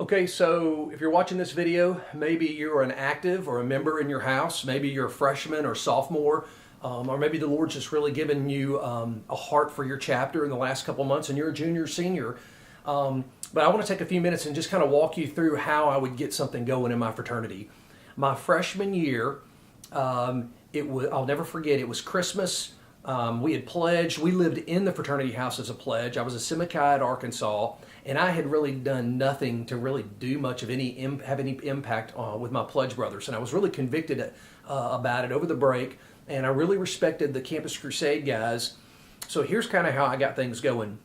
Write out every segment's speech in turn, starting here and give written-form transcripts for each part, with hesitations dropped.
Okay, so if you're watching this video, maybe you're an active or a member in your house, maybe you're a freshman or sophomore, or maybe the Lord's just really given you a heart for your chapter in the last couple months and you're a junior or senior. But I want to take a few minutes and just kind of walk you through how I would get something going in my fraternity. My freshman year, I'll never forget, it was Christmas. We had pledged. We lived in the fraternity house as a pledge. I was a Semikai at Arkansas, and I had really done nothing to really do much of have any impact with my pledge brothers. And I was really convicted about it over the break, and I really respected the Campus Crusade guys. So here's kind of how I got things going.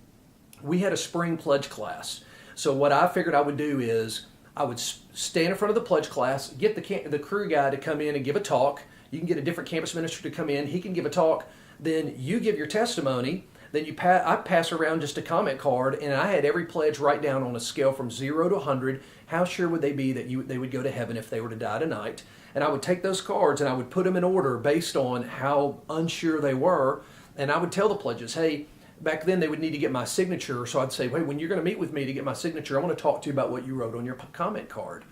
We had a spring pledge class. So what I figured I would do is I would stand in front of the pledge class, get the crew guy to come in and give a talk. You can get a different campus minister to come in. He can give a talk. Then you give your testimony. Then I pass around just a comment card, and I had every pledge write down on a scale from 0 to 100. How sure would they be that they would go to heaven if they were to die tonight? And I would take those cards and I would put them in order based on how unsure they were. And I would tell the pledges, hey, back then they would need to get my signature. So I'd say, hey, when you're going to meet with me to get my signature, I want to talk to you about what you wrote on your comment card.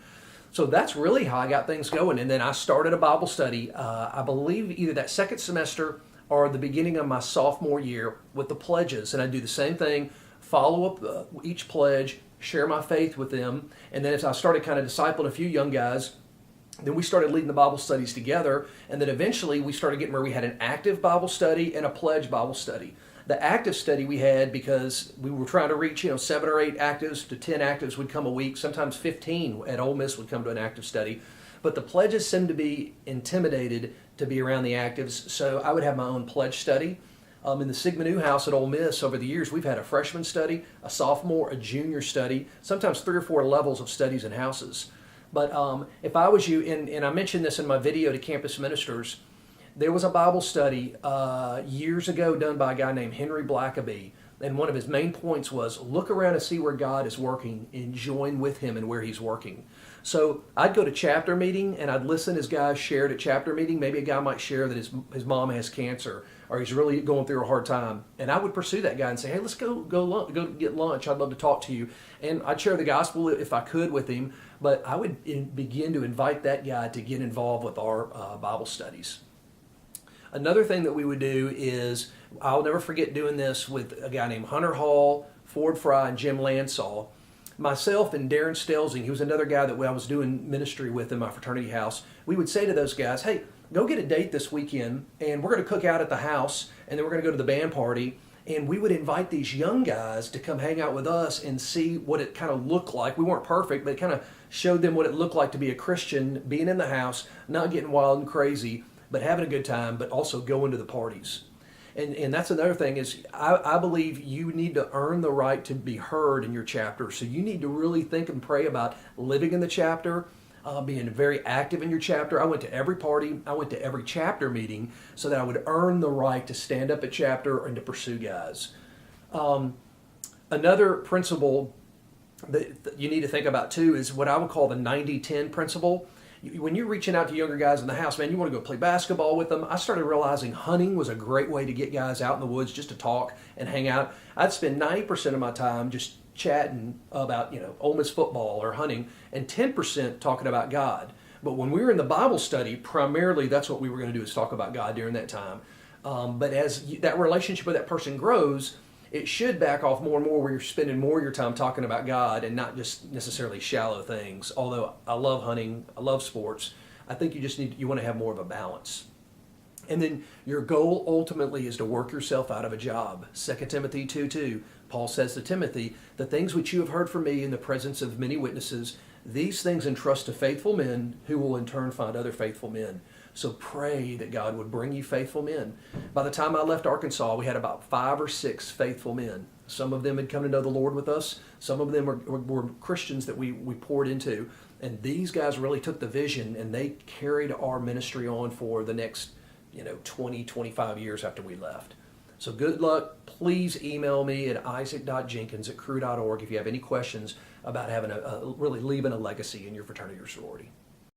So that's really how I got things going. And then I started a Bible study, I believe either that second semester or the beginning of my sophomore year with the pledges. And I do the same thing, follow up each pledge, share my faith with them. And then as I started kind of discipling a few young guys, then we started leading the Bible studies together. And then eventually we started getting where we had an active Bible study and a pledge Bible study. The active study we had because we were trying to reach, 7 or 8 actives to 10 actives would come a week. Sometimes 15 at Ole Miss would come to an active study. But the pledges seemed to be intimidated to be around the actives, so I would have my own pledge study. In the Sigma Nu house at Ole Miss, over the years, we've had a freshman study, a sophomore, a junior study, sometimes 3 or 4 levels of studies in houses. But if I was you, and I mentioned this in my video to campus ministers, there was a Bible study years ago done by a guy named Henry Blackaby, and one of his main points was look around and see where God is working and join with him in where he's working. So I'd go to chapter meeting and I'd listen as guys shared at chapter meeting. Maybe a guy might share that his mom has cancer or he's really going through a hard time. And I would pursue that guy and say, hey, let's go get lunch. I'd love to talk to you. And I'd share the gospel if I could with him. But I would begin to invite that guy to get involved with our Bible studies. Another thing that we would do is, I'll never forget doing this with a guy named Hunter Hall, Ford Fry, and Jim Lansall. Myself and Darren Stelzing, he was another guy that I was doing ministry with in my fraternity house, we would say to those guys, hey, go get a date this weekend, and we're going to cook out at the house, and then we're going to go to the band party, and we would invite these young guys to come hang out with us and see what it kind of looked like. We weren't perfect, but it kind of showed them what it looked like to be a Christian, being in the house, not getting wild and crazy, but having a good time, but also going to the parties. And that's another thing is I believe you need to earn the right to be heard in your chapter. So you need to really think and pray about living in the chapter, being very active in your chapter. I went to every party. I went to every chapter meeting so that I would earn the right to stand up at chapter and to pursue guys. Another principle that you need to think about too is what I would call the 90-10 principle. When you're reaching out to younger guys in the house, man, you want to go play basketball with them. I started realizing hunting was a great way to get guys out in the woods just to talk and hang out. I'd spend 90% of my time just chatting about, Ole Miss football or hunting, and 10% talking about God. But when we were in the Bible study, primarily that's what we were going to do is talk about God during that time. But as that relationship with that person grows, it should back off more and more where you're spending more of your time talking about God and not just necessarily shallow things. Although I love hunting, I love sports, I think you want to have more of a balance. And then your goal ultimately is to work yourself out of a job. 2 Timothy 2:2, Paul says to Timothy, the things which you have heard from me in the presence of many witnesses, these things entrust to faithful men who will in turn find other faithful men. So pray that God would bring you faithful men. By the time I left Arkansas, we had about 5 or 6 faithful men. Some of them had come to know the Lord with us. Some of them were Christians that we poured into. And these guys really took the vision and they carried our ministry on for the next 20, 25 years after we left. So good luck. Please email me at isaac.jenkins@cru.org if you have any questions about having really leaving a legacy in your fraternity or sorority.